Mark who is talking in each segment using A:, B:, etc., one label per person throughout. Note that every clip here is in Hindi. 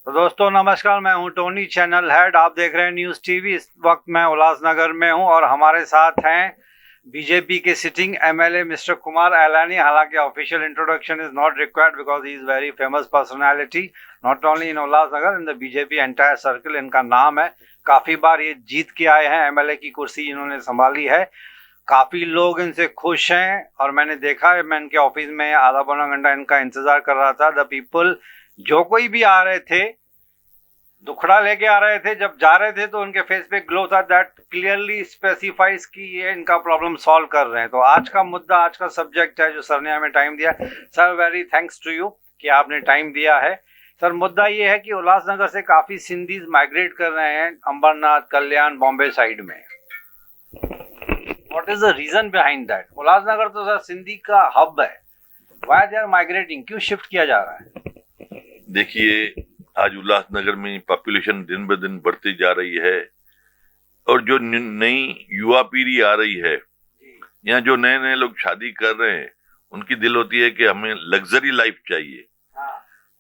A: तो दोस्तों नमस्कार, मैं हूं टोनी, चैनल हेड। आप देख रहे हैं न्यूज़ टीवी। इस वक्त मैं उल्लासनगर में हूं और हमारे साथ हैं बीजेपी के sitting MLA mister Kumar Elani. हालांकि official introduction is not required because he is very famous personality not only in Ulhasnagar, in the BJP entire circle. इनका नाम है, काफी बार ये जीत के आए हैं, एमएलए की कुर्सी इन्होंने संभाली है। काफी लोग इनसे खुश हैं और मैंने देखा है, मैं इनके ऑफिस में आधा पौना घंटा इनका इंतजार कर रहा था। द पीपल, जो कोई भी आ रहे थे, दुखड़ा लेके आ रहे थे, जब जा रहे थे तो उनके फेस पे ग्लो था, दैट क्लियरली स्पेसिफाइज कि ये इनका प्रॉब्लम सॉल्व कर रहे हैं। तो आज का मुद्दा, आज का सब्जेक्ट है जो सर ने हमें टाइम दिया। Sir, very thanks to you कि आपने टाइम दिया है। सर, मुद्दा ये है कि उल्लासनगर से काफी सिंधीज माइग्रेट कर रहे हैं अंबरनाथ, कल्याण, बॉम्बे साइड में। What is the reason behind that? Ulhasnagar तो सर सिंधी का हब है। Why they are migrating? क्यों शिफ्ट किया जा रहा है?
B: देखिए, आज उल्लासनगर में पॉपुलेशन दिन ब दिन बढ़ती जा रही है और जो नई युवा पीढ़ी आ रही है, यहाँ जो नए नए लोग शादी कर रहे हैं, उनकी दिल होती है कि हमें लग्जरी लाइफ चाहिए।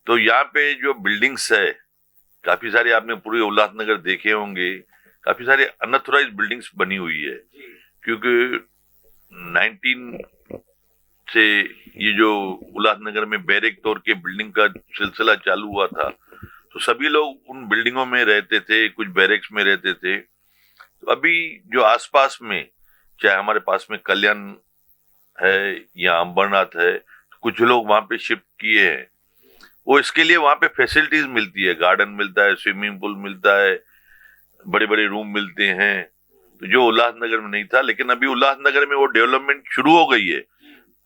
B: तो यहाँ पे जो बिल्डिंग्स है, काफी सारे आपने पूरे उल्लासनगर देखे होंगे, काफी सारे अनऑथराइज्ड बिल्डिंग्स बनी हुई है। क्योंकि 19 से ये जो उल्लासनगर में बैरक तौर के बिल्डिंग का सिलसिला चालू हुआ था, तो सभी लोग उन बिल्डिंगों में रहते थे, कुछ बैरक्स में रहते थे। तो अभी जो आसपास में, चाहे हमारे पास में कल्याण है या अंबरनाथ है, तो कुछ लोग वहां पे शिफ्ट किए हैं। वो इसके लिए वहां पे फैसिलिटीज मिलती है, गार्डन मिलता है, स्विमिंग पूल मिलता है, बड़े बड़े रूम मिलते हैं, तो जो उल्लासनगर में नहीं था। लेकिन अभी उल्लासनगर में वो डेवलपमेंट शुरू हो गई है।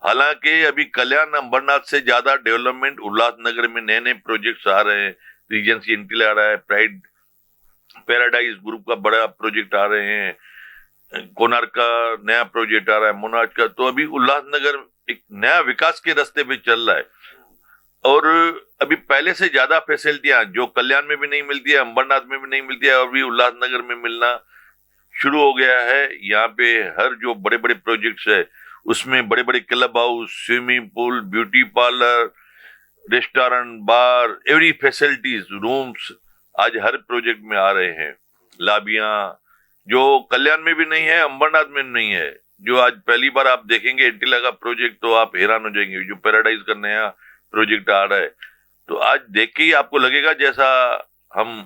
B: हालांकि अभी कल्याण अंबरनाथ से ज्यादा डेवलपमेंट उल्लासनगर में नए नए प्रोजेक्ट्स आ रहे हैं। रीजेंसी इंटीरियर आ रहा है, प्राइड पैराडाइज ग्रुप का बड़ा प्रोजेक्ट आ रहे हैं, कोणार्क का नया प्रोजेक्ट आ रहा है, मोनार्क का। तो अभी उल्लासनगर एक नया विकास के रास्ते पे चल रहा है और अभी पहले से ज्यादा फैसिलिटियां जो कल्याण में भी नहीं मिलती है, अंबरनाथ में भी नहीं मिलती है, और भी उल्लासनगर में मिलना शुरू हो गया है। यहाँ पे हर जो बड़े बड़े प्रोजेक्ट्स है, उसमें बड़े बड़े club house, swimming pool, beauty parlour, restaurant, bar, every facilities, rooms आज हर प्रोजेक्ट में आ रहे हैं। लाबियां जो कल्याण में भी नहीं है, अंबरनाथ में नहीं है, जो आज पहली बार आप देखेंगे एंटीला का प्रोजेक्ट, तो आप हैरान हो जाएंगे। जो पैराडाइज का नया प्रोजेक्ट आ रहा है, तो आज देख के ही आपको लगेगा जैसा हम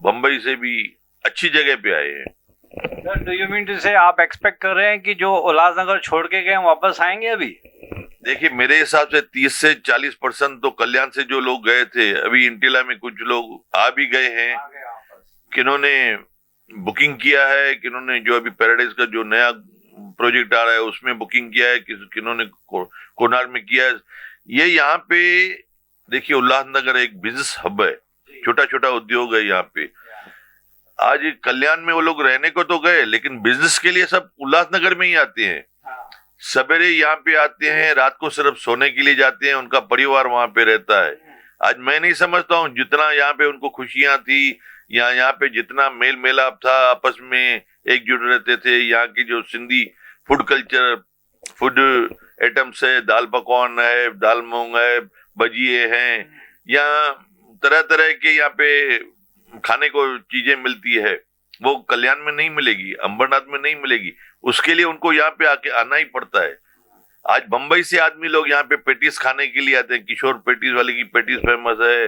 B: बंबई से भी अच्छी जगह पे आए हैं।
A: Sir, do you mean to say आप एक्सपेक्ट कर रहे हैं कि जो उल्लासनगर छोड़ के गए वापस आएंगे अभी?
B: देखिए, मेरे हिसाब से 30 से 40% तो कल्याण से जो लोग गए थे, अभी इंटिला में कुछ लोग आ भी गए हैं। किन्होंने बुकिंग किया है, किन्होंने जो अभी पैराडाइज का जो नया प्रोजेक्ट आ रहा है उसमें बुकिंग किया है, किन्होंने कोणार्क में किया है। ये यहाँ पे देखिए, उल्लासनगर एक बिजनेस हब है, छोटा छोटा उद्योग है यहाँ पे। आज कल्याण में वो लोग रहने को तो गए, लेकिन बिजनेस के लिए सब उल्लासनगर में ही आते हैं। सवेरे यहाँ पे आते हैं, रात को सिर्फ सोने के लिए जाते हैं, उनका परिवार वहां पे रहता है। आज मैं नहीं समझता हूँ जितना यहाँ पे उनको खुशियां थी, या यहाँ पे जितना मेल मिलाप था, आपस में एकजुट रहते थे। यहाँ की जो Sindhi food culture, food items है, दाल पकवान है, दाल मूंग है, भजिए हैं, यहाँ तरह तरह के यहाँ पे खाने को चीजें मिलती है, वो कल्याण में नहीं मिलेगी, अंबरनाथ में नहीं मिलेगी। उसके लिए उनको यहाँ पे आके आना ही पड़ता है। आज बंबई से आदमी लोग यहाँ पे पेटीज खाने के लिए आते हैं। किशोर पेटीज वाले की पेटीज फेमस है,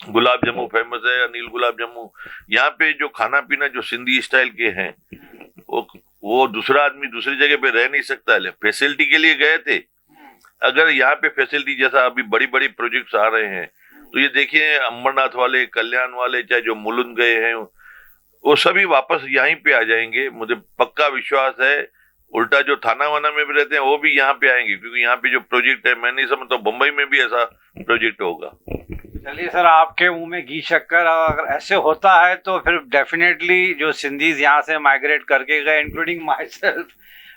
B: गुलाब जामुन फेमस है, अनिल गुलाब जामुन। यहाँ पे जो खाना पीना जो सिंधी स्टाइल के हैं, वो दूसरा आदमी दूसरी जगह पे रह नहीं सकता है। फैसिलिटी के लिए गए थे। अगर यहाँ पे फैसिलिटी जैसा अभी बड़ी बड़ी प्रोजेक्ट्स आ रहे हैं, तो ये देखिए, अंबरनाथ वाले, कल्याण वाले, चाहे जो मुलुंद गए हैं, वो सभी वापस यहीं पे आ जाएंगे। मुझे पक्का विश्वास है। उल्टा जो थाना वाना में भी रहते हैं, वो भी यहाँ पे आएंगे, क्योंकि यहाँ पे जो प्रोजेक्ट है, मैं नहीं समझता बंबई में भी ऐसा प्रोजेक्ट होगा।
A: चलिए सर, आपके मुंह में घी शक्कर। अगर ऐसे होता है तो फिर डेफिनेटली जो सिंधीज यहाँ से माइग्रेट करके गए, इंक्लूडिंग माई सेल्फ,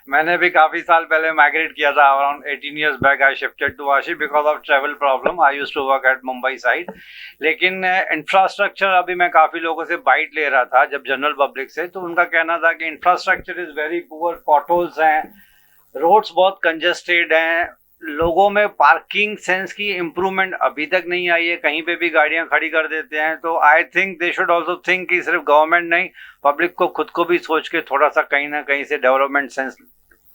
A: मैंने भी काफी साल पहले माइग्रेट किया था। Around 18 years back I shifted to Vashi because of travel problem. I used to work at Mumbai side. लेकिन इंफ्रास्ट्रक्चर, अभी मैं काफी लोगों से बाइट ले रहा था जब जनरल पब्लिक से, तो उनका कहना था कि infrastructure is very poor, potholes हैं, रोड्स बहुत कंजेस्टेड हैं, लोगों में पार्किंग सेंस की इम्प्रूवमेंट अभी तक नहीं आई है, कहीं पे भी गाड़ियां खड़ी कर देते हैं। तो I think they should also think कि सिर्फ गवर्नमेंट नहीं, पब्लिक को खुद को भी सोच के थोड़ा सा कहीं ना कहीं से डेवलपमेंट सेंस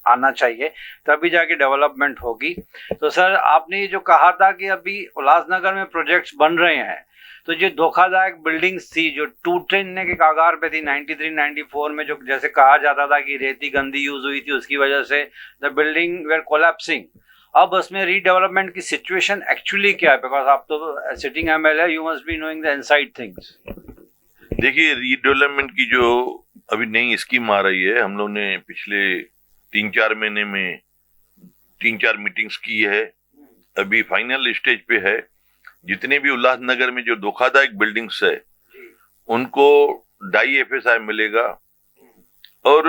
A: आना चाहिए, तभी जाके डेवलपमेंट होगी। तो सर, आपने ये जो कहा था कि अभी उल्लासनगर में प्रोजेक्ट्स बन रहे हैं, तो जो धोखादायक बिल्डिंग्स थी जो टूटने के कागार पे थी 93-94 में, जो जैसे कहा जाता था कि रेती गंदी यूज हुई थी, उसकी वजह से द बिल्डिंग वेर कोलैप्सिंग, अब उसमें रीडेवलपमेंट की सिचुएशन एक्चुअली क्या है? बिकॉज आप तो sitting MLA, you must be knowing the inside things.
B: देखिए, रीडेवलपमेंट की जो अभी नई स्कीम आ रही है, हम लोग ने पिछले 3-4 महीने में 3-4 मीटिंग्स की है, अभी फाइनल स्टेज पे है। जितने भी उल्लासनगर में जो धोखादायक बिल्डिंग्स है उनको 2.5 FSI मिलेगा, और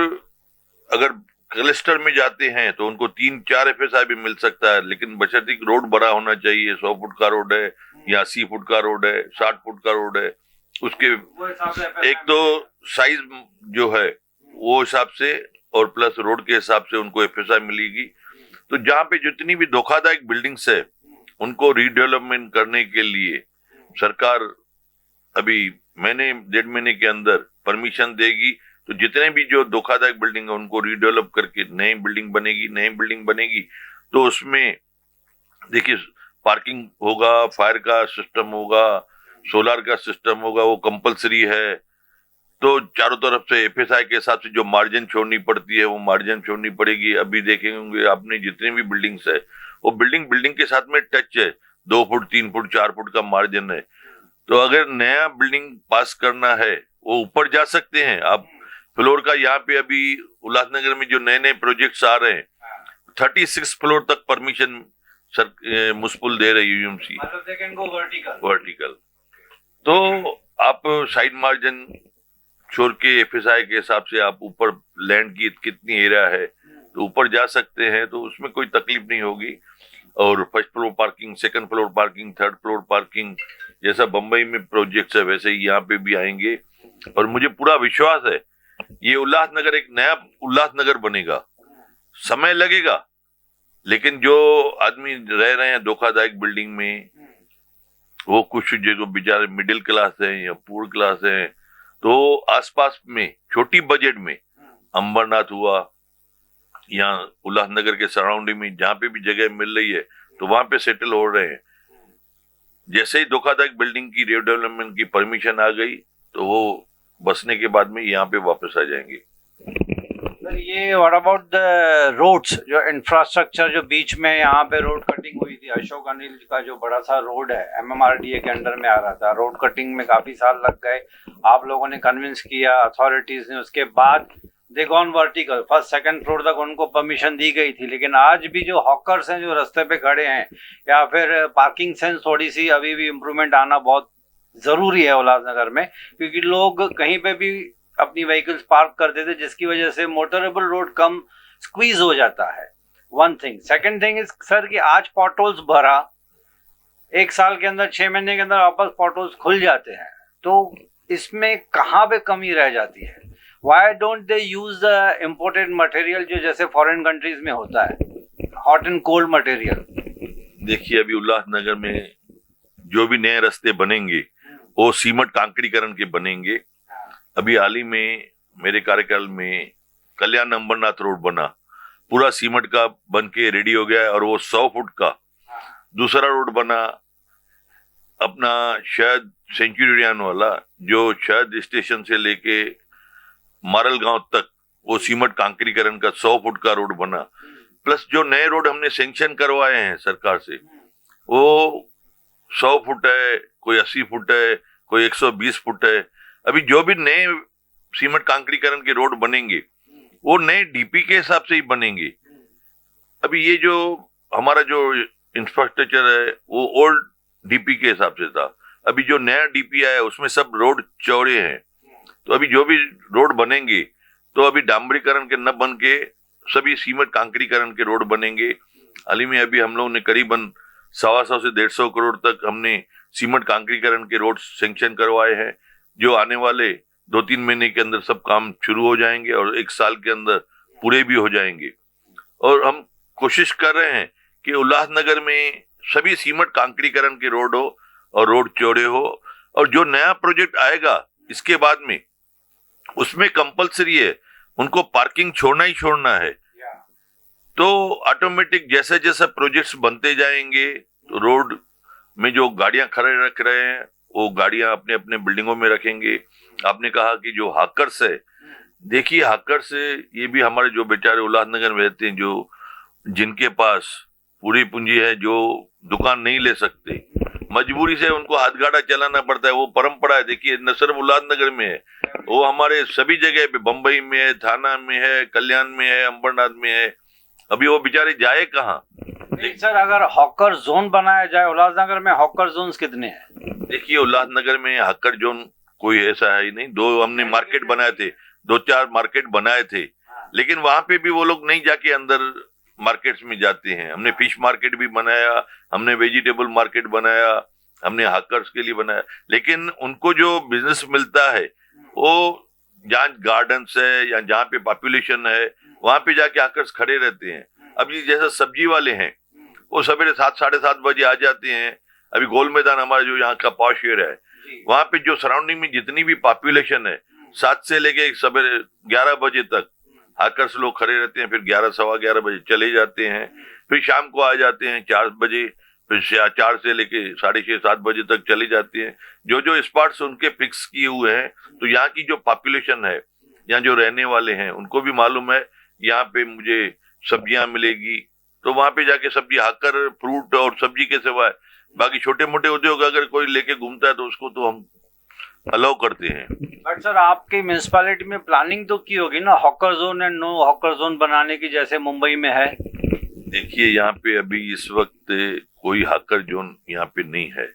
B: अगर क्लस्टर में जाते हैं तो उनको 3-4 FSI भी मिल सकता है, लेकिन बशर्ते रोड बड़ा होना चाहिए। 100 फुट का रोड है या 80 फुट का रोड है, 60 फुट का रोड है, उसके एक तो साइज जो है वो हिसाब से और प्लस रोड के हिसाब से उनको FSI मिलेगी। तो जहां पे जितनी भी धोखादायक बिल्डिंग्स है उनको रीडेवलपमेंट करने के लिए सरकार अभी 1.5 महीने के अंदर परमिशन देगी। तो जितने भी जो धोखादायक बिल्डिंग है उनको रीडेवलप करके नई बिल्डिंग बनेगी। तो उसमें देखिए, पार्किंग होगा, फायर का सिस्टम होगा, सोलर का सिस्टम होगा, वो कंपलसरी है। तो चारों तरफ से FSI के हिसाब से जो मार्जिन छोड़नी पड़ती है वो मार्जिन छोड़नी पड़ेगी। अभी देखेंगे आपने जितने भी बिल्डिंग्स है वो बिल्डिंग के साथ में टच है, 2 फुट 3 फुट 4 फुट का मार्जिन है। तो अगर नया बिल्डिंग पास करना है वो ऊपर जा सकते हैं आप फ्लोर का। यहाँ पे अभी उल्लासनगर में जो नए प्रोजेक्ट्स आ रहे हैं 36 फ्लोर तक परमिशन सर मुस्पुल दे रही है UMC,
A: मतलब दे कैन गो
B: वर्टिकल। तो आप साइड मार्जिन छोड़ के FSI के हिसाब से आप ऊपर लैंड की कितनी एरिया है तो ऊपर जा सकते हैं, तो उसमें कोई तकलीफ नहीं होगी। और first floor parking, second floor parking, third floor parking, जैसा बंबई में प्रोजेक्ट्स है वैसे ही यहाँ पे भी आएंगे। और मुझे पूरा विश्वास है ये उल्लासनगर एक नया उल्लासनगर बनेगा। समय लगेगा, लेकिन जो आदमी रह रहे हैं धोखादायक बिल्डिंग में, वो कुछ जो बेचारे मिडिल क्लास है या पुअर क्लास है, तो आसपास में छोटी बजट में अंबरनाथ हुआ या उल्लासनगर के सराउंडिंग में जहां पे भी जगह मिल रही है तो वहां पे सेटल हो रहे हैं। जैसे ही धोखादायक बिल्डिंग की रीडेवलपमेंट की परमिशन आ गई तो वो बसने के बाद में यहाँ पे वापस आ जाएंगे।
A: सर, ये व्हाट अबाउट द रोड्स, जो इंफ्रास्ट्रक्चर, जो बीच में यहाँ पे रोड कटिंग हुई थी, अशोक अनिल का जो बड़ा सा रोड है MMRDA के अंडर में आ रहा था, रोड कटिंग में काफी साल लग गए, आप लोगों ने कन्विंस किया अथॉरिटीज ने, उसके बाद दे gone vertical, first second floor तक उनको परमिशन दी गई थी। लेकिन आज भी जो हॉकर्स हैं जो रास्ते पे खड़े हैं, या फिर पार्किंग सेंस थोड़ी सी अभी भी इम्प्रूवमेंट आना बहुत जरूरी है उल्लासनगर में, क्योंकि लोग कहीं पे भी अपनी व्हीकल्स पार्क कर देते, जिसकी वजह से मोटरेबल रोड कम स्क्वीज हो जाता है। One thing. Second thing is sir कि आज पॉटहोल्स भरा, 1 साल के अंदर 6 महीने के अंदर वापस पॉटहोल्स खुल जाते हैं, तो इसमें कहाँ पे कमी रह जाती है? Why don't they use the imported material जो जैसे फॉरेन कंट्रीज में होता है, हॉट एंड कोल्ड मटेरियल?
B: देखिए, अभी उल्लासनगर में जो भी नए रास्ते बनेंगे वो सीमेंट कांकरीकरण के बनेंगे। अभी हाल ही में मेरे कार्यकाल में कल्याण अंबरनाथ रोड बना, पूरा सीमेंट का बन के रेडी हो गया है, और वो 100 फुट का। दूसरा रोड बना अपना शहद सेंचुरियन वाला, जो शहद स्टेशन से लेके मारल गांव तक वो सीमेंट कांकरीकरण का 100 फुट का रोड बना। प्लस जो नए रोड हमने सैंक्शन करवाए हैं सरकार से वो 100 फुट है, कोई 80 फुट है, कोई 120 फुट है। अभी जो भी नए सीमेंट कांकरीकरण के रोड बनेंगे वो नए DP के हिसाब से ही बनेंगे। अभी ये जो हमारा जो इंफ्रास्ट्रक्चर है वो ओल्ड DP के हिसाब से था, अभी जो नया DP आया है उसमें सब रोड चौड़े हैं। तो अभी जो भी रोड बनेंगे तो अभी डामरीकरण के न बन के सभी सीमेंट कांकरीकरण के रोड बनेंगे। हाल ही में अभी हम लोगों ने करीबन 125 से 150 करोड़ तक हमने सीमेंट कांकरीकरण के रोड सैंक्शन करवाए हैं, जो आने वाले 2-3 महीने के अंदर सब काम शुरू हो जाएंगे और 1 साल के अंदर पूरे भी हो जाएंगे। और हम कोशिश कर रहे हैं कि उल्लासनगर में सभी सीमेंट कांक्रीकरण के रोड हो और रोड चौड़े हो, और जो नया प्रोजेक्ट आएगा इसके बाद में उसमें कंपलसरी है उनको पार्किंग छोड़ना ही छोड़ना है। तो ऑटोमेटिक जैसे जैसे प्रोजेक्ट्स बनते जाएंगे तो रोड में जो गाड़ियां खड़े रख रहे हैं वो गाड़ियां अपने अपने बिल्डिंगों में रखेंगे। आपने कहा कि जो हाकर्स है, देखिए हाकर्स ये भी हमारे जो बेचारे उल्लासनगर में रहते हैं, जो जिनके पास पूरी पूंजी है, जो दुकान नहीं ले सकते, मजबूरी से उनको हाथ गाड़ा चलाना पड़ता है। वो परंपरा है, देखिए न सिर्फ उल्लासनगर में है, वो हमारे सभी जगह पे, बंबई में है, थाना में है, कल्याण में है, अंबरनाथ में है। अभी वो बेचारे जाए कहाँ?
A: सर अगर हॉकर जोन बनाया जाए, उल्लासनगर में हॉकर जोन कितने हैं?
B: देखिए उल्लासनगर में हॉकर जोन कोई ऐसा है ही नहीं। दो हमने मार्केट बनाए थे, 2-4 मार्केट बनाए थे, लेकिन वहां पे भी वो लोग नहीं जाके अंदर मार्केट्स में जाते हैं। हमने फिश मार्केट भी बनाया, हमने वेजिटेबल मार्केट बनाया, हमने हॉकर्स के लिए बनाया, लेकिन उनको जो बिजनेस मिलता है वो जहाँ गार्डन्स है या जहाँ पे पॉपुलेशन है वहां पे जाके हॉकर्स खड़े रहते हैं। अभी जैसे सब्जी वाले हैं वो सवेरे 7, 7:30 बजे आ जाते हैं। अभी गोल मैदान हमारा जो यहाँ का पॉश एरिया है, वहां पे जो सराउंडिंग में जितनी भी पॉपुलेशन है 7 से लेके सवेरे 11 बजे तक हॉकर्स लोग खड़े रहते हैं। फिर 11, सवा 11 बजे चले जाते हैं, फिर शाम को आ जाते हैं 4 बजे, फिर 4 से लेके 6:30, 7 बजे तक चले जाते हैं। जो जो स्पॉट्स उनके फिक्स किए हुए हैं, तो यहाँ की जो पॉपुलेशन है, यहाँ जो रहने वाले हैं, उनको भी मालूम है यहाँ पे मुझे सब्जियां मिलेगी, तो वहां पे जाके सब्जी हाकर फ्रूट और सब्जी के सिवाय बाकी छोटे मोटे उद्योग अगर कोई लेके घूमता है तो उसको तो हम अलाउ करते हैं।
A: बट सर आपकी म्यूनिसिपैलिटी में प्लानिंग तो की होगी ना hawker zone and no hawker zone बनाने की, जैसे मुंबई में है?
B: देखिए यहाँ पे अभी इस वक्त कोई हॉकर जोन यहाँ पे नहीं है।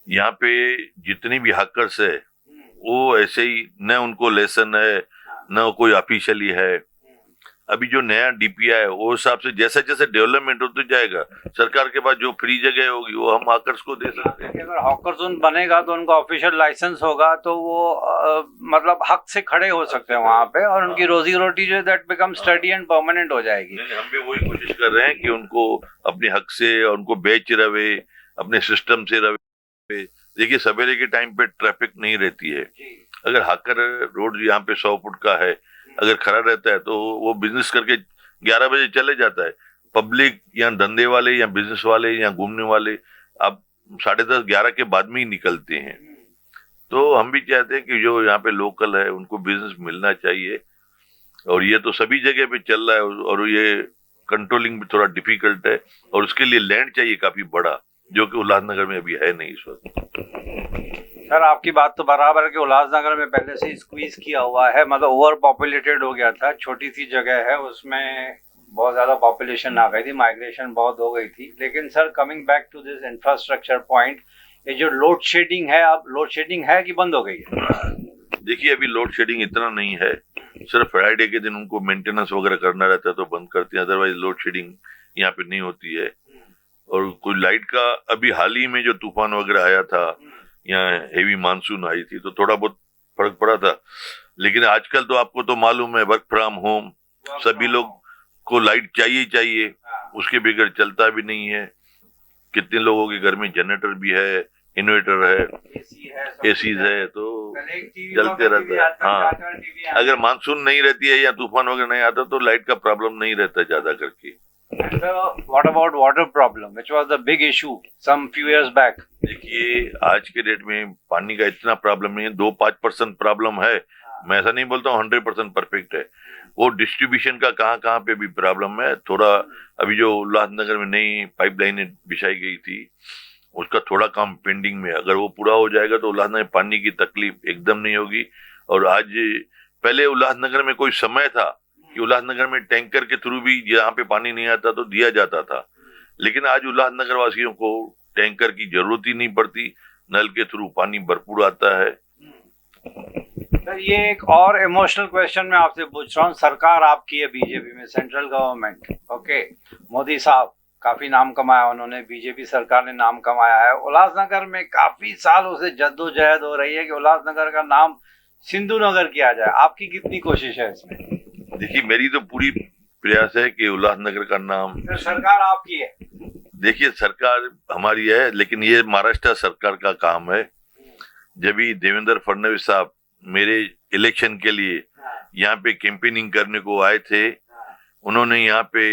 B: यहाँ पे जितनी भी हॉकर्स है वो ऐसे ही, न उनको लेसन है न कोई ऑफिशियली है। अभी जो नया डीपीआई है वो हिसाब से जैसे जैसे डेवलपमेंट होते जाएगा, सरकार के पास जो फ्री जगह होगी वो हम हॉकर्स को दे सकते हैं।
A: अगर हॉकर जोन बनेगा तो उनका ऑफिशियल लाइसेंस होगा तो वो मतलब हक से खड़े हो सकते हैं वहां पे, और उनकी रोजी रोटी जो है that become study and permanent हो जाएगी।
B: हम भी वही कोशिश कर रहे हैं कि उनको अपने हक से और उनको बेच रहे, अपने सिस्टम से रहे। देखिए सवेरे के टाइम पे ट्रैफिक नहीं रहती है। अगर हॉकर रोड यहाँ पे 100 फुट का है, अगर खड़ा रहता है तो वो बिजनेस करके 11 बजे चले जाता है। पब्लिक या धंधे वाले या बिजनेस वाले या घूमने वाले अब 10:30, 11 के बाद में ही निकलते हैं। तो हम भी चाहते हैं कि जो यहाँ पे लोकल है उनको बिजनेस मिलना चाहिए, और ये तो सभी जगह पे चल रहा है, और ये कंट्रोलिंग भी थोड़ा डिफिकल्ट है, और उसके लिए लैंड चाहिए काफी बड़ा, जो कि उल्लासनगर में अभी है नहीं इस वक्त।
A: सर आपकी बात तो बराबर है कि उल्लासनगर में पहले से ही स्क्वीज किया हुआ है, मतलब ओवर पॉपुलेटेड हो गया था। छोटी सी जगह है उसमें बहुत ज्यादा पॉपुलेशन आ गई थी, माइग्रेशन बहुत हो गई थी। लेकिन sir coming back to this infrastructure point, ये जो लोड शेडिंग है, अब लोड शेडिंग है कि बंद हो गई है?
B: देखिए अभी लोड शेडिंग इतना नहीं है, सिर्फ फ्राइडे के दिन उनको मेंटेनेंस वगैरह करना रहता है तो बंद करते हैं, अदरवाइज लोड शेडिंग यहाँ पे नहीं होती है। और कोई लाइट का अभी हाल ही में जो तूफान वगैरह आया था, यहाँ हेवी मानसून आई थी, तो थोड़ा बहुत फर्क पड़ा था। लेकिन आजकल तो आपको तो मालूम है वर्क फ्रॉम होम, सभी लोग को लाइट चाहिए चाहिए, उसके बगैर चलता भी नहीं है। कितने लोगों के घर में जनरेटर भी है, इन्वर्टर है, एसी है, तो चलते रहता है। हाँ, अगर मानसून नहीं रहती है या तूफान वगैरह नहीं आता तो लाइट का प्रॉब्लम नहीं रहता ज्यादा करके।
A: What about water problem, which was the big issue some few years back?
B: देखिए आज के डेट में पानी का इतना प्रॉब्लम नहीं है, 2-5% प्रॉब्लम है। मैं ऐसा नहीं बोलता हूँ 100% परफेक्ट है। वो डिस्ट्रीब्यूशन का कहाँ पे भी प्रॉब्लम है थोड़ा। अभी जो उल्लासनगर में नई पाइपलाइन बिछाई गई थी उसका थोड़ा काम पेंडिंग में, अगर वो पूरा हो जाएगा तो उल्लासनगर में पानी की तकलीफ एकदम नहीं होगी। और आज पहले उल्लासनगर में कोई समय था कि उल्लासनगर में टैंकर के थ्रू भी जहाँ पे पानी नहीं आता तो दिया जाता था, लेकिन आज उल्लासनगर वासियों को टैंकर की जरूरत ही नहीं पड़ती, नल के थ्रू पानी भरपूर आता है।
A: सर ये एक और इमोशनल क्वेश्चन मैं आपसे पूछ रहा हूँ। सरकार आपकी है बीजेपी में, सेंट्रल गवर्नमेंट, ओके, मोदी साहब काफी नाम कमाया उन्होंने, बीजेपी सरकार ने नाम कमाया है। उल्लासनगर में काफी सालों से जद्दोजहद हो रही है कि उल्लासनगर का नाम सिंधु नगर किया जाए। आपकी कितनी कोशिश है इसमें?
B: देखिए मेरी तो पूरी प्रयास है कि उल्लासनगर का नाम,
A: सर सरकार आपकी है।
B: देखिए सरकार हमारी है, लेकिन ये महाराष्ट्र सरकार का काम है। जब भी देवेंद्र फडणवीस साहब मेरे इलेक्शन के लिए यहाँ पे कैंपेनिंग करने को आए थे, उन्होंने यहाँ पे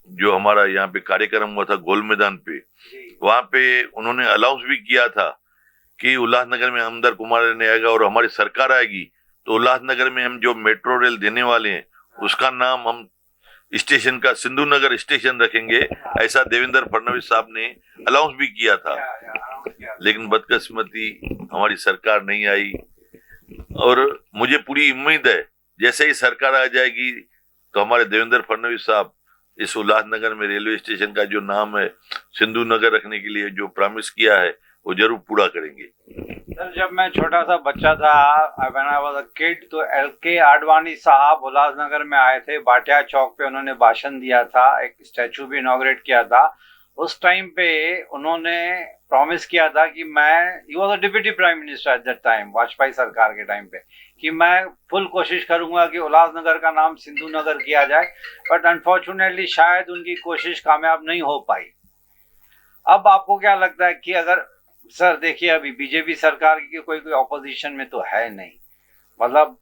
B: जो हमारा यहाँ पे कार्यक्रम हुआ था गोल मैदान पे, वहां पे उन्होंने अनाउंस भी किया था कि उल्लासनगर में अमदर कुमार रहने आएगा और हमारी सरकार आएगी तो उल्लासनगर में हम जो मेट्रो रेल देने वाले हैं उसका नाम हम स्टेशन का सिंधु नगर स्टेशन रखेंगे, ऐसा देवेंद्र फडणवीस साहब ने अनाउंस भी किया था। लेकिन बदकिस्मती हमारी सरकार नहीं आई और मुझे पूरी उम्मीद है जैसे ही सरकार आ जाएगी तो हमारे देवेंद्र फडणवीस साहब इस उल्लासनगर में रेलवे स्टेशन का जो नाम है सिंधु नगर रखने के लिए जो प्रॉमिस किया है वो जरूर पूरा करेंगे।
A: सर जब मैं छोटा सा बच्चा था, when I was a kid, तो एल.के. आडवाणी साहब उल्लासनगर में आए थे। भाटिया चौक पे उन्होंने भाषण दिया था, एक स्टैचू भी इनॉग्रेट किया था। उस टाइम पे उन्होंने प्रॉमिस किया था कि मैं, he was a deputy prime minister at that time, Vajpayee सरकार के टाइम पे, कि मैं फुल कोशिश करूंगा कि उल्लासनगर का नाम सिंधु नगर किया जाए। बट अनफॉर्चुनेटली शायद उनकी कोशिश कामयाब नहीं हो पाई। अब आपको क्या लगता है कि अगर, सर देखिए अभी बीजेपी सरकार की कोई ऑपोजिशन में तो है नहीं, मतलब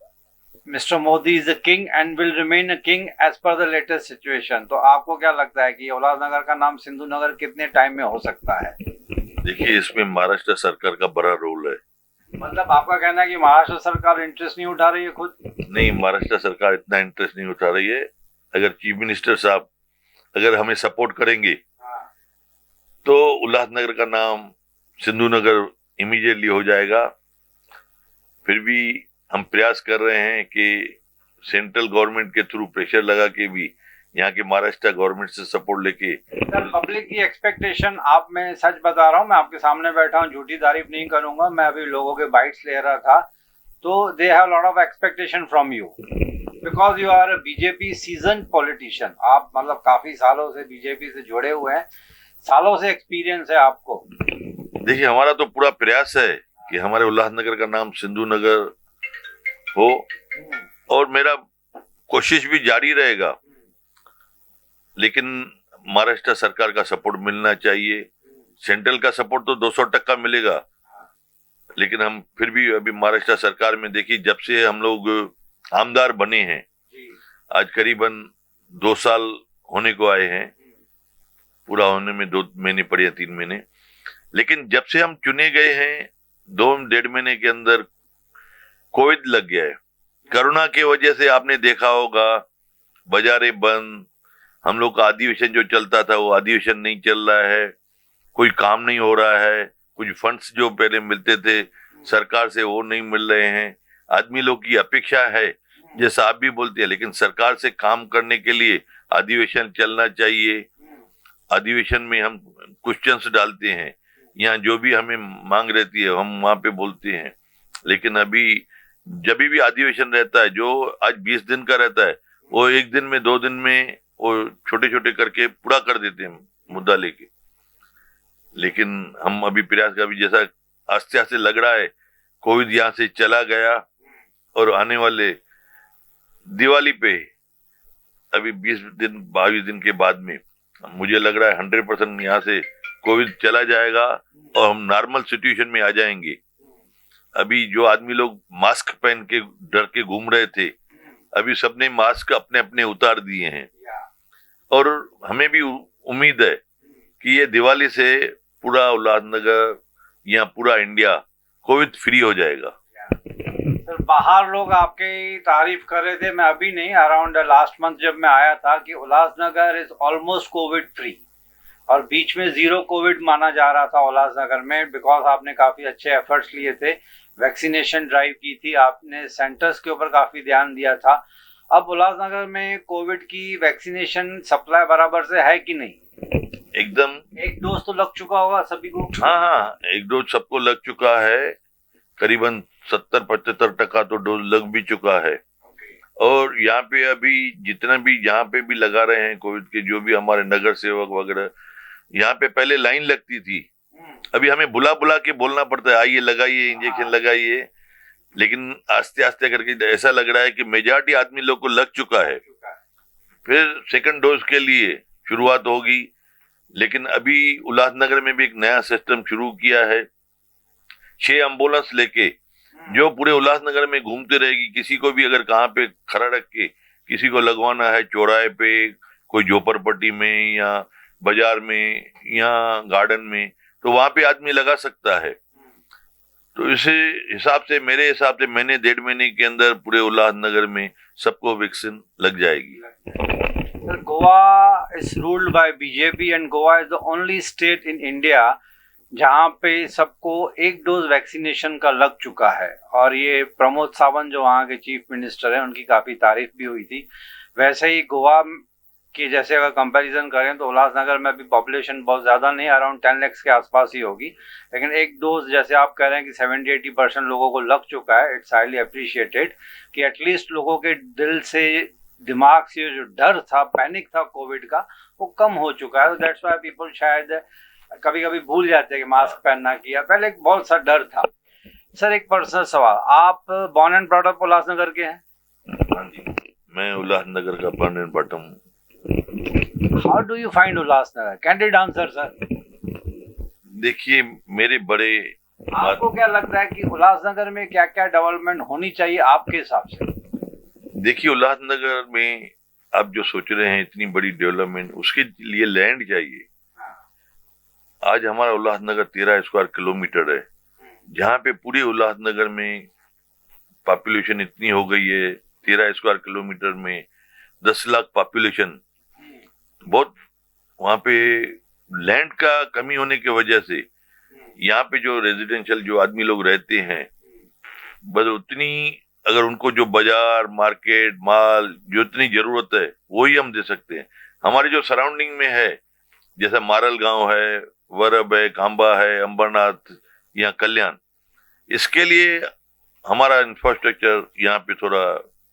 A: mister Modi is a king and will remain a king as per the latest situation, तो आपको क्या लगता है कि उल्लासनगर का नाम सिंधु नगर कितने टाइम में हो सकता है?
B: देखिए इसमें महाराष्ट्र सरकार का बड़ा रोल है।
A: मतलब आपका कहना है कि महाराष्ट्र सरकार इंटरेस्ट नहीं उठा रही है खुद?
B: नहीं, महाराष्ट्र सरकार इतना इंटरेस्ट नहीं उठा रही है। अगर चीफ मिनिस्टर साहब अगर हमें सपोर्ट करेंगे तो उल्लासनगर का नाम सिंधु नगर इमीडिएटली हो जाएगा। फिर भी हम प्रयास कर रहे हैं कि सेंट्रल गवर्नमेंट के थ्रू प्रेशर लगा के भी यहाँ के महाराष्ट्र गवर्नमेंट से सपोर्ट लेके।
A: सर पब्लिक की एक्सपेक्टेशन, आप, मैं सच बता रहा हूँ, मैं आपके सामने बैठा हूँ, झूठी तारीफ नहीं करूंगा, मैं अभी लोगों के बाइट्स ले रहा था, तो they have lot of expectation from you because you are a BJP seasoned politician. आप मतलब काफी सालों से बीजेपी से जुड़े हुए हैं, सालों से एक्सपीरियंस है आपको।
B: देखिए हमारा तो पूरा प्रयास है कि हमारे उल्लासनगर का नाम सिंधु नगर हो और मेरा कोशिश भी जारी रहेगा, लेकिन महाराष्ट्र सरकार का सपोर्ट मिलना चाहिए। सेंट्रल का सपोर्ट तो 200% मिलेगा, लेकिन हम फिर भी अभी महाराष्ट्र सरकार में देखिए जब से हम लोग आमदार बने हैं, आज करीबन 2 साल होने को आए हैं, पूरा होने में 2 महीने पड़े हैं, 3 महीने, लेकिन जब से हम चुने गए हैं 2-1.5 महीने के अंदर कोविड लग गया है। कोरोना की वजह से आपने देखा होगा बाजारें बंद, हम लोग का अधिवेशन जो चलता था वो अधिवेशन नहीं चल रहा है, कोई काम नहीं हो रहा है, कुछ फंड्स जो पहले मिलते थे सरकार से वो नहीं मिल रहे हैं। आदमी लोग की अपेक्षा है, जैसा आप भी बोलते हैं, लेकिन सरकार से काम करने के लिए अधिवेशन चलना चाहिए। अधिवेशन में हम क्वेश्चंस डालते हैं, यहाँ जो भी हमें मांग रहती है हम वहां पे बोलते हैं, लेकिन अभी जब भी अधिवेशन रहता है जो आज 20 दिन का रहता है वो 1 दिन में 2 दिन में वो छोटे छोटे करके पूरा कर देते हैं मुद्दा लेके। लेकिन हम अभी प्रयास का भी जैसा आस्ते आस्ते लग रहा है कोविड यहाँ से चला गया और आने वाले दिवाली पे अभी 22 दिन के बाद में मुझे लग रहा है 100% यहाँ से कोविड चला जाएगा और हम नॉर्मल सिचुएशन में आ जाएंगे। अभी जो आदमी लोग मास्क पहन के डर के घूम रहे थे, अभी सबने मास्क अपने अपने उतार दिए हैं और हमें भी उम्मीद है कि ये दिवाली से पूरा उल्लासनगर या पूरा इंडिया कोविड फ्री हो जाएगा।
A: सर बाहर लोग आपकी तारीफ कर रहे थे, मैं अभी नहीं, अराउंड लास्ट मंथ जब मैं आया था, कि Ulhasnagar is almost Covid free, और बीच में 0 कोविड माना जा रहा था उल्लासनगर में, बिकॉज आपने काफी अच्छे एफर्ट्स लिए थे, वैक्सीनेशन ड्राइव की थी आपने, सेंटर्स के ऊपर काफी ध्यान दिया था। अब उल्लासनगर में कोविड की वैक्सीनेशन सप्लाई बराबर से है कि नहीं?
B: एकदम।
A: 1 डोज तो लग चुका होगा सभी को?
B: हाँ, 1 डोज सबको लग चुका है, करीबन 70-75% तो डोज लग भी चुका है। और यहाँ पे अभी जितना भी यहाँ पे भी लगा रहे हैं कोविड के, जो भी हमारे नगर सेवक वगैरह, यहाँ पे पहले लाइन लगती थी, अभी हमें बुला बुला के बोलना पड़ता है आइए लगाइए, इंजेक्शन लगाइए, लेकिन आस्ते आस्ते करके ऐसा लग रहा है कि मेजॉरिटी आदमी लोग को लग चुका है। फिर सेकंड डोज के लिए शुरुआत होगी। लेकिन अभी उल्लासनगर में भी एक नया सिस्टम शुरू किया है, 6 एम्बुलेंस लेके जो पूरे उल्लासनगर में घूमती रहेगी। किसी को भी अगर कहाँ पे खड़ा रख के किसी को लगवाना है, चौराहे पे, कोई झोपड़पट्टी में या बाजार में या गार्डन में, तो वहां पे आदमी लगा सकता है। तो इसी हिसाब से, मेरे हिसाब से, महीने 1.5 महीने के अंदर पूरे उल्लासनगर में सबको वैक्सीन लग जाएगी।
A: Sir, Goa is ruled by BJP and Goa is the only state in India जहाँ पे सबको एक डोज वैक्सीनेशन का लग चुका है। और ये प्रमोद सावंत जो वहाँ के चीफ मिनिस्टर हैं, उनकी काफी तारीफ भी हुई थी। वैसे ही गोवा की जैसे अगर कंपैरिजन करें तो उल्लासनगर में भी पॉपुलेशन बहुत ज़्यादा नहीं, अराउंड 10 लाख के आसपास ही होगी, लेकिन एक डोज जैसे आप कह रहे हैं कि 70-80% लोगों को लग चुका है। इट्स हाईली अप्रिशिएटेड कि एटलीस्ट लोगों के दिल से, दिमाग से जो डर था, पैनिक था कोविड का, वो कम हो चुका है। दैट्स व्हाई पीपल शायद कभी कभी भूल जाते हैं कि मास्क पहनना किया, पहले एक बहुत सा डर था। सर, एक पर्सनल सवाल, आप born and brought up Ulhasnagar के हैं?
B: हाँ जी, मैं उल्लासनगर का born and brought up.
A: How do you find Ulhasnagar? Candid answer sir.
B: देखिए, मेरे बड़े,
A: आपको क्या लगता है कि उल्लासनगर में क्या क्या डेवलपमेंट होनी चाहिए आपके हिसाब से?
B: देखिए, उल्लासनगर में आप जो सोच रहे हैं इतनी बड़ी डेवलपमेंट, उसके लिए लैंड चाहिए। आज हमारा उल्लासनगर 13 स्क्वायर किलोमीटर है, जहाँ पे पूरे उल्लासनगर में पॉपुलेशन इतनी हो गई है। 13 स्क्वायर किलोमीटर में 10 लाख पॉपुलेशन। बहुत वहाँ पे लैंड का कमी होने की वजह से यहाँ पे जो रेजिडेंशियल जो आदमी लोग रहते हैं, बस उतनी, अगर उनको जो बाजार, मार्केट, माल जो इतनी जरूरत है वही हम दे सकते हैं। हमारे जो सराउंडिंग में है, जैसा मारल गांव है, वरब है, कांबा है, अंबरनाथ या कल्याण, इसके लिए हमारा इंफ्रास्ट्रक्चर यहाँ पे थोड़ा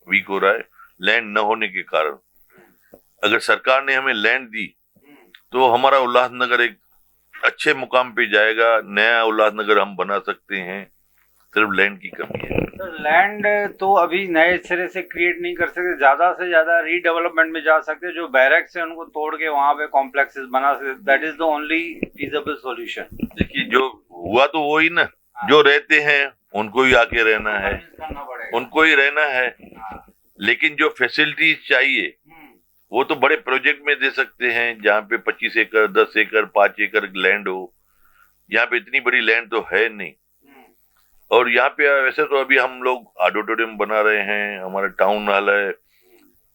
B: वीक हो रहा है, लैंड न होने के कारण। अगर सरकार ने हमें लैंड दी तो हमारा उल्लासनगर एक अच्छे मुकाम पे जाएगा। नया उल्लासनगर हम बना सकते हैं, सिर्फ लैंड की कमी है।
A: तो लैंड तो अभी नए सिरे से क्रिएट नहीं कर सकते, ज्यादा से ज्यादा रीडेवलपमेंट में जा सकते। जो बैरक्स है उनको तोड़ के वहां पे कॉम्प्लेक्सेस बना सकते। That is the only feasible solution.
B: देखिए, जो हुआ तो वही ना, जो रहते हैं उनको ही आके रहना है, उनको ही रहना है। लेकिन जो फैसिलिटीज चाहिए वो तो बड़े प्रोजेक्ट में दे सकते हैं, जहाँ पे 25 एकड़, 10 एकड़, 5 एकड़ लैंड हो। यहाँ पे इतनी बड़ी लैंड तो है नहीं। और यहाँ पे वैसे तो अभी हम लोग ऑडिटोरियम बना रहे हैं, हमारा टाउन हॉल है,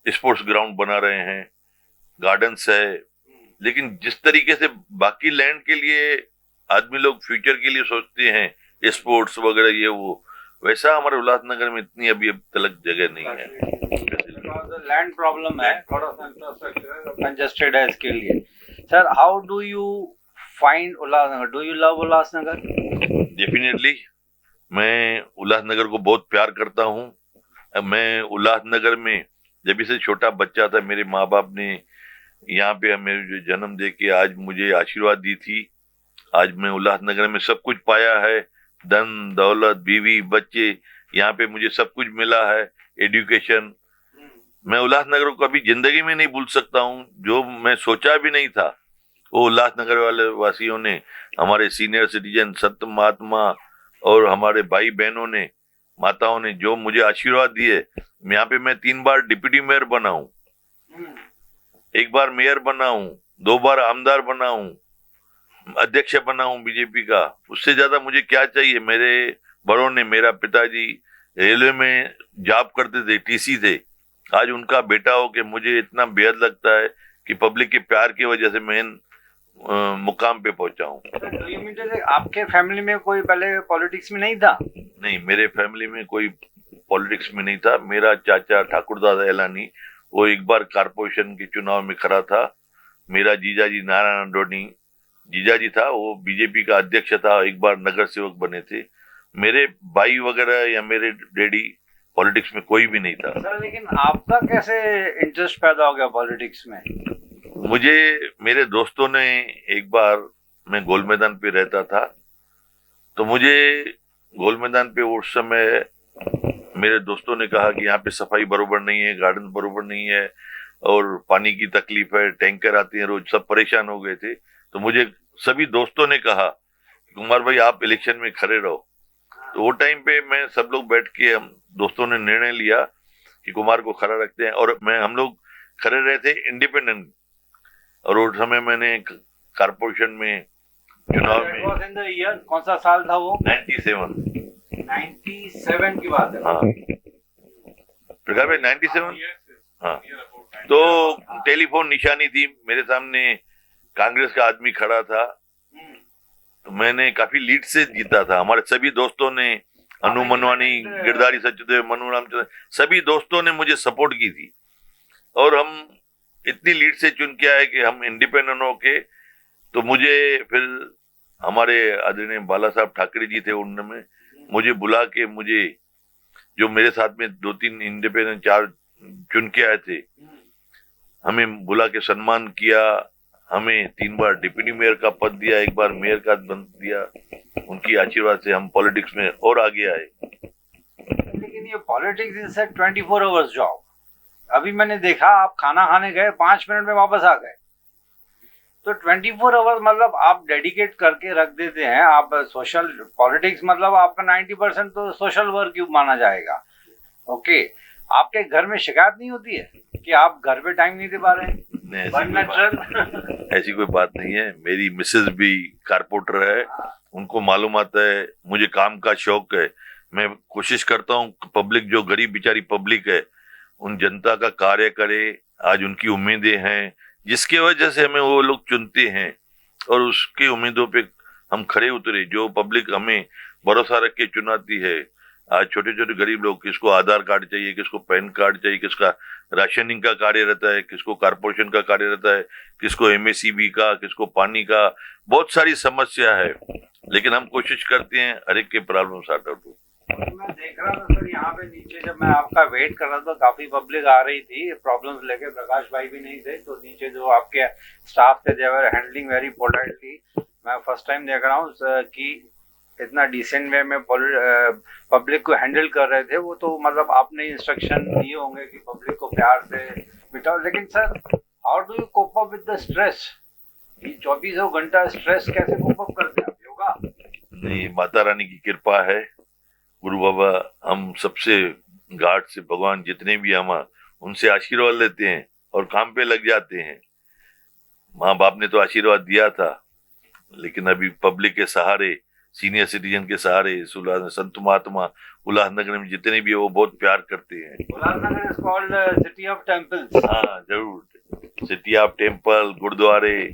B: स्पोर्ट्स ग्राउंड बना रहे हैं, गार्डन्स है। लेकिन जिस तरीके से बाकी लैंड के लिए आदमी लोग फ्यूचर के लिए सोचते हैं, स्पोर्ट्स वगैरह ये वो, वैसा हमारे उल्लासनगर में इतनी अभी तक जगह नहीं है।
A: लैंड प्रॉब्लम है, थोड़ा सा इंफ्रास्ट्रक्चर कंजेस्टेड है इसके लिए। Sir, how do you find Ulhasnagar? Do you love Ulhasnagar?
B: Definitely, मैं उल्लासनगर को बहुत प्यार करता हूँ। मैं उल्लासनगर में जब से छोटा बच्चा था, मेरे माँ बाप ने यहाँ पे मेरे जो जन्म दे के आज मुझे आशीर्वाद दी थी। आज मैं उल्लासनगर में सब कुछ पाया है, धन दौलत, बीवी, बच्चे, यहाँ पे मुझे सब कुछ मिला है, एजुकेशन। मैं उल्लासनगर को कभी जिंदगी में नहीं भूल सकता हूँ। जो मैं सोचा भी नहीं था, वो उल्लासनगर वाले वासियों ने, हमारे सीनियर सिटीजन, संत महात्मा और हमारे भाई बहनों ने, माताओं ने जो मुझे आशीर्वाद दिए। यहाँ पे मैं 3 बार डिप्टी मेयर बना हूँ, 1 बार मेयर बना हूँ, 2 बार आमदार बना हूँ, अध्यक्ष बना हूँ बीजेपी का। उससे ज्यादा मुझे क्या चाहिए। मेरे बड़ों ने, मेरा पिताजी रेलवे में जॉब करते थे, टीसी थे। आज उनका बेटा हो के मुझे इतना बेहद लगता है कि पब्लिक के प्यार की वजह से मैं मुकाम पे पहुंचा हूँ।
A: आपके फैमिली में कोई पहले पॉलिटिक्स में नहीं था?
B: नहीं, मेरे फैमिली में कोई पॉलिटिक्स में नहीं था। मेरा चाचा ठाकुरदास एलानी, वो 1 बार कारपोरेशन के चुनाव में खड़ा था। मेरा जीजाजी नारायण डोनी जीजाजी था, वो बीजेपी का अध्यक्ष था, 1 बार नगर सेवक बने थे। मेरे भाई वगैरह या मेरे डैडी पॉलिटिक्स में कोई भी नहीं था।
A: सर, लेकिन आपका कैसे इंटरेस्ट पैदा हो गया पॉलिटिक्स में?
B: मुझे मेरे दोस्तों ने, एक बार मैं गोल मैदान पे रहता था, तो मुझे गोल मैदान पे उस समय मेरे दोस्तों ने कहा कि यहाँ पे सफाई बरोबर नहीं है, गार्डन बरोबर नहीं है, और पानी की तकलीफ है, टैंकर आते हैं रोज, सब परेशान हो गए थे। तो मुझे सभी दोस्तों ने कहा कुमार भाई आप इलेक्शन में खड़े रहो। तो वो टाइम पे मैं सब लोग बैठ के हम दोस्तों ने निर्णय लिया कि कुमार को खड़ा रखते हैं, और हम लोग खड़े रहे थे इंडिपेंडेंट। और उस समय मैंने कारपोरेशन में चुनाव में
A: कौन सा साल था वो?
B: 97
A: की बात है।
B: हाँ प्रकाश भाई 97। हाँ तो टेलीफोन निशानी थी मेरे सामने, कांग्रेस का आदमी खड़ा था, तो मैंने काफी लीड से जीता था। हमारे सभी दोस्तों ने, अनु मनवानी, गिरधारी सचदेव, मनु रामचंद्र, सभी दोस्तों ने मुझे सपोर्ट की थी, और हम इतनी लीड से चुन के आए कि हम इंडिपेंडेंट होके। तो मुझे फिर हमारे आदरणीय बाला साहब ठाकरे जी थे, उन्होंने मुझे बुला के, मुझे जो मेरे साथ में 2-3 इंडिपेंडेंट 4 चुन के आए थे, हमें बुला के सम्मान किया। हमें 3 बार डिप्टी मेयर का पद दिया, 1 बार मेयर का पद दिया। उनकी आशीर्वाद से हम पॉलिटिक्स में और आगे आए।
A: लेकिन ये पॉलिटिक्स इज 24 आवर्स जॉब। अभी मैंने देखा आप खाना खाने गए, 5 मिनट में वापस आ गए। तो 24 आवर्स मतलब आप डेडिकेट करके रख देते हैं। आप सोशल पॉलिटिक्स मतलब आपका 90% तो सोशल वर्क माना जाएगा। ओके, आपके घर में शिकायत नहीं होती है कि आप घर पे टाइम नहीं दे पा रहे हैं?
B: ऐसी कोई बात नहीं है। मेरी मिसेज भी कारपोरेटर है, उनको मालूम आता है मुझे काम का शौक है। मैं कोशिश करता हूँ पब्लिक, जो गरीब बेचारी पब्लिक है, उन जनता का कार्य करे। आज उनकी उम्मीदें हैं, जिसकी वजह से हमें वो लोग चुनते हैं, और उसकी उम्मीदों पे हम खड़े उतरे। जो पब्लिक हमें भरोसा रख के चुनाती है। आज छोटे छोटे गरीब लोग, किसको आधार कार्ड चाहिए, किसको पैन कार्ड चाहिए, किसका राशनिंग का कार्य रहता है, किसको कारपोरेशन का कार्य रहता है, किसको एमएससीबी का, किसको पानी का, बहुत सारी समस्या है। लेकिन हम कोशिश करते हैं हर एक के प्रॉब्लम सॉर्ट आउट हो।
A: मैं देख रहा था सर, यहाँ पे नीचे जब मैं आपका वेट कर रहा था, काफी पब्लिक आ रही थी प्रॉब्लम्स लेके। प्रकाश भाई भी नहीं थे, तो नीचे जो आपके स्टाफ थे, दे वर हैंडलिंग वेरी पोलाइटली। मैं फर्स्ट टाइम देख रहा हूँ कि इतना डिसेंट वे में पब्लिक को हैंडल कर रहे थे वो। तो मतलब आपने इंस्ट्रक्शन दिए होंगे कि पब्लिक को प्यार से बिठाओ। लेकिन sir, how do you cope up with the stress? 24 घंटा स्ट्रेस कैसे कोप अप करते हैं आप? योगा?
B: नहीं, माता रानी की कृपा है, गुरु बाबा, हम सबसे गार्ड से, भगवान जितने भी हम, उनसे आशीर्वाद लेते हैं और काम पे लग जाते हैं। माँ बाप ने तो आशीर्वाद दिया था, लेकिन अभी पब्लिक के सहारे, सीनियर सिटीजन के सहारे, संत महात्मा उल्लासनगर में जितने भी है वो बहुत प्यार करते हैं।
A: Ulhasnagar is called city of temples.
B: हाँ जरूर, सिटी ऑफ टेम्पल, गुरुद्वारे,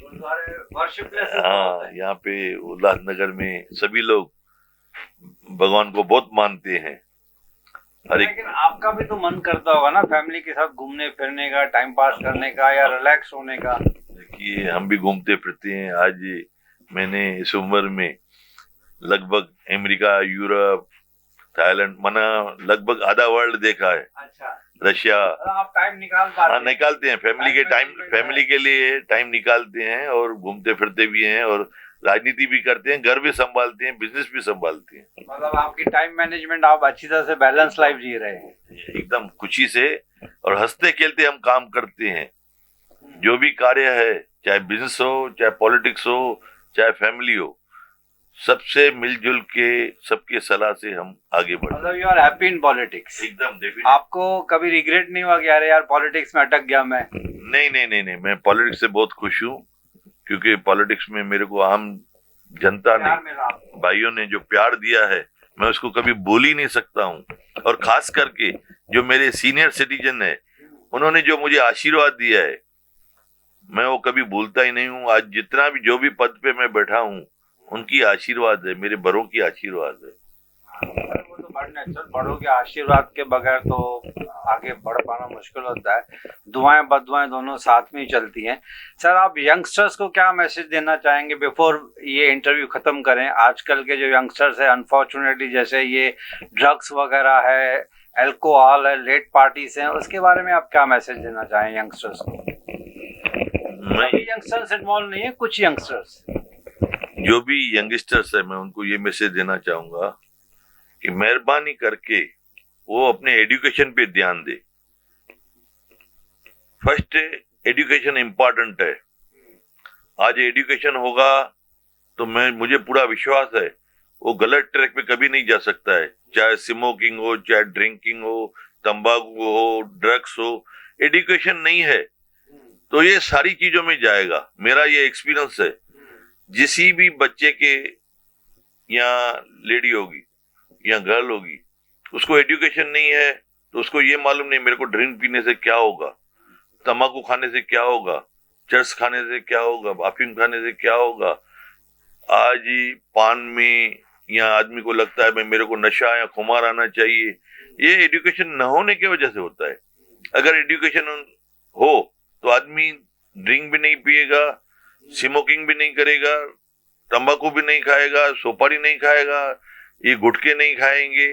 A: वर्शिप प्लेसेस।
B: हाँ, यहाँ पे उल्लासनगर में सभी लोग भगवान को बहुत मानते हैं।
A: लेकिन आपका भी तो मन करता होगा ना फैमिली के साथ घूमने फिरने का, टाइम पास करने का, या रिलैक्स होने का?
B: देखिए, हम भी घूमते फिरते हैं। आज मैंने इस उम्र में लगभग अमेरिका, यूरोप, थाईलैंड, माना लगभग आधा वर्ल्ड देखा है।
A: अच्छा,
B: रशिया।
A: आप टाइम निकाल पाते हैं?
B: हाँ, निकालते हैं। फैमिली के लिए टाइम निकालते हैं, और घूमते फिरते भी हैं, और राजनीति भी करते हैं, घर भी संभालते हैं, बिजनेस भी संभालते हैं।
A: मतलब आपकी टाइम मैनेजमेंट, आप अच्छी तरह से बैलेंस लाइफ जी रहे हैं।
B: एकदम खुशी से और हंसते खेलते हम काम करते हैं। जो भी कार्य है, चाहे बिजनेस हो, चाहे पॉलिटिक्स हो, चाहे फैमिली हो, सबसे मिलजुल के, सबके सलाह से हम आगे बढ़ते हैं।
A: मतलब you are happy in politics?
B: एकदम डेफिनेटली।
A: आपको कभी रिग्रेट नहीं हुआ कि अरे यार पॉलिटिक्स में अटक गया मैं? नहीं,
B: मैं पॉलिटिक्स से बहुत खुश हूँ, क्योंकि पॉलिटिक्स में मेरे को आम जनता ने, भाइयों ने जो प्यार दिया है, मैं उसको कभी भूल ही नहीं सकता हूँ। और खास करके जो मेरे सीनियर सिटीजन है, उन्होंने जो मुझे आशीर्वाद दिया है, मैं वो कभी भूलता ही नहीं हूँ। आज जितना भी, जो भी पद पे मैं बैठा हूँ, उनकी आशीर्वाद है, मेरे बड़ों की आशीर्वाद है।
A: वो तो बड़ों के आशीर्वाद के बगैर तो आगे बढ़ पाना मुश्किल होता है। दुआएं बदुआएं दोनों साथ में ही चलती हैं। सर, आप यंगस्टर्स को क्या मैसेज देना चाहेंगे बिफोर ये इंटरव्यू खत्म करें? आजकल के जो यंगस्टर्स है, अनफॉर्चुनेटली, जैसे ये ड्रग्स वगैरह है, अल्कोहल है, लेट पार्टीज हैं, उसके बारे में आप क्या मैसेज देना चाहें यंगस्टर्स को? यंगस्टर्स इन्वॉल्व नहीं है, कुछ यंगस्टर्स।
B: जो भी यंगस्टर्स है, मैं उनको ये मैसेज देना चाहूंगा कि मेहरबानी करके वो अपने एजुकेशन पे ध्यान दे। फर्स्ट एजुकेशन इम्पोर्टेंट है। आज एजुकेशन होगा तो मुझे पूरा विश्वास है वो गलत ट्रैक पे कभी नहीं जा सकता है, चाहे स्मोकिंग हो, चाहे ड्रिंकिंग हो, तंबाकू हो, ड्रग्स हो। एजुकेशन नहीं है तो ये सारी चीजों में जाएगा। मेरा ये एक्सपीरियंस है, जिसी भी बच्चे के या लेडी होगी या गर्ल होगी, उसको एजुकेशन नहीं है तो उसको ये मालूम नहीं मेरे को ड्रिंक पीने से क्या होगा, तंबाकू खाने से क्या होगा, चरस खाने से क्या होगा, अफीम खाने से क्या होगा। आज पान में या आदमी को लगता है मैं मेरे को नशा या खुमार आना चाहिए, ये एजुकेशन न होने की वजह से होता है। अगर एजुकेशन हो तो आदमी ड्रिंक भी नहीं पिएगा, स्मोकिंग भी नहीं करेगा, तंबाकू भी नहीं खाएगा, सुपारी नहीं खाएगा, ये गुटखे नहीं खाएंगे।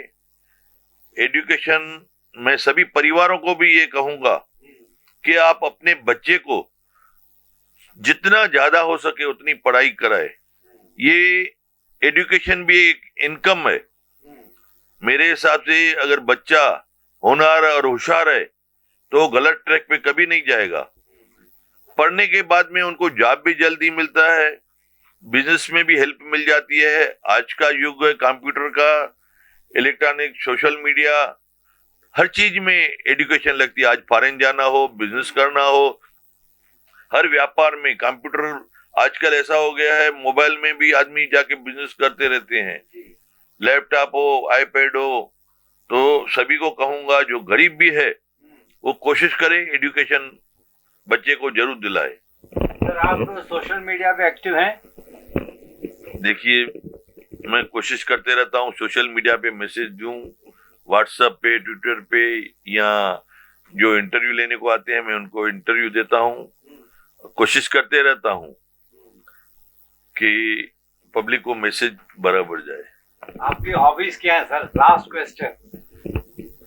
B: एजुकेशन मैं सभी परिवारों को भी ये कहूंगा कि आप अपने बच्चे को जितना ज्यादा हो सके उतनी पढ़ाई कराए। ये एजुकेशन भी एक इनकम है। मेरे हिसाब से अगर बच्चा होनहार और होशियार है तो गलत ट्रैक पे कभी नहीं जाएगा। पढ़ने के बाद में उनको जॉब भी जल्दी मिलता है, बिजनेस में भी हेल्प मिल जाती है। आज का युग है कंप्यूटर का, इलेक्ट्रॉनिक, सोशल मीडिया, हर चीज में एजुकेशन लगती है। आज फॉरेन जाना हो, बिजनेस करना हो, हर व्यापार में कंप्यूटर आजकल ऐसा हो गया है, मोबाइल में भी आदमी जाके बिजनेस करते रहते हैं। लैपटॉप हो, आईपैड हो, तो सभी को कहूंगा जो गरीब भी है वो कोशिश करे एजुकेशन बच्चे को जरूर दिलाए।
A: सर, आप सोशल मीडिया पे एक्टिव हैं?
B: देखिए, मैं कोशिश करते रहता हूँ सोशल मीडिया पे मैसेज दूं, व्हाट्सएप पे, ट्विटर पे, या जो इंटरव्यू लेने को आते हैं मैं उनको इंटरव्यू देता हूँ। कोशिश करते रहता हूँ कि पब्लिक को मैसेज बराबर जाए।
A: आपकी हॉबीज क्या है सर? Last question.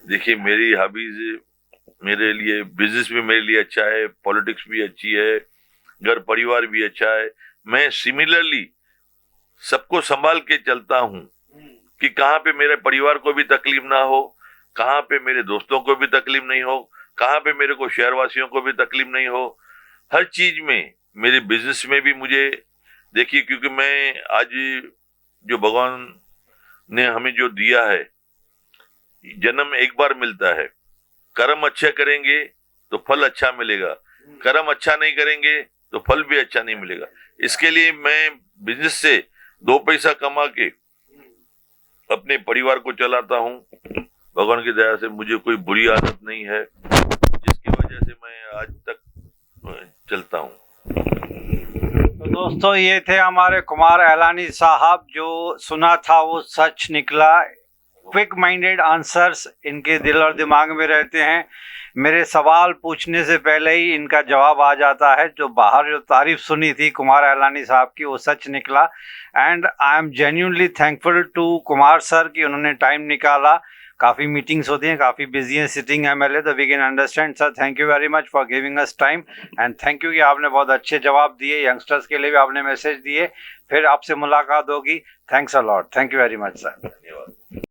B: देखिए, मेरी हॉबीज, मेरे लिए बिजनेस भी मेरे लिए अच्छा है, पॉलिटिक्स भी अच्छी है, घर परिवार भी अच्छा है। मैं सिमिलरली सबको संभाल के चलता हूँ कि कहाँ पे मेरे परिवार को भी तकलीफ ना हो, कहाँ पे मेरे दोस्तों को भी तकलीफ नहीं हो, कहाँ पे मेरे को शहरवासियों को भी तकलीफ नहीं हो। हर चीज में, मेरे बिजनेस में भी मुझे देखिए, क्योंकि मैं आज जो भगवान ने हमें जो दिया है, जन्म एक बार मिलता है। कर्म अच्छे करेंगे तो फल अच्छा मिलेगा, कर्म अच्छा नहीं करेंगे तो फल भी अच्छा नहीं मिलेगा। इसके लिए मैं बिजनेस से 2 पैसा कमा के अपने परिवार को चलाता हूँ। भगवान की दया से मुझे कोई बुरी आदत नहीं है, जिसकी वजह से मैं आज तक चलता हूँ।
A: तो दोस्तों, ये थे हमारे कुमार एलानी साहब। जो सुना था वो सच निकला। क्विक माइंडेड आंसर्स इनके दिल और दिमाग में रहते हैं। मेरे सवाल पूछने से पहले ही इनका जवाब आ जाता है। जो बाहर जो तारीफ सुनी थी कुमार एलानी साहब की, वो सच निकला। And I am genuinely thankful to Kumar sir कि उन्होंने टाइम निकाला। काफ़ी मीटिंग्स होती हैं, काफ़ी बिजी हैं सिटिंग एमएलए, तो we can understand. Sir, thank you very much for giving us time, and thank you कि आपने बहुत अच्छे जवाब दिए। यंगस्टर्स के लिए भी आपने मैसेज दिए। फिर आपसे मुलाकात होगी। Thanks a lot. Thank you very much sir.
B: धन्यवाद।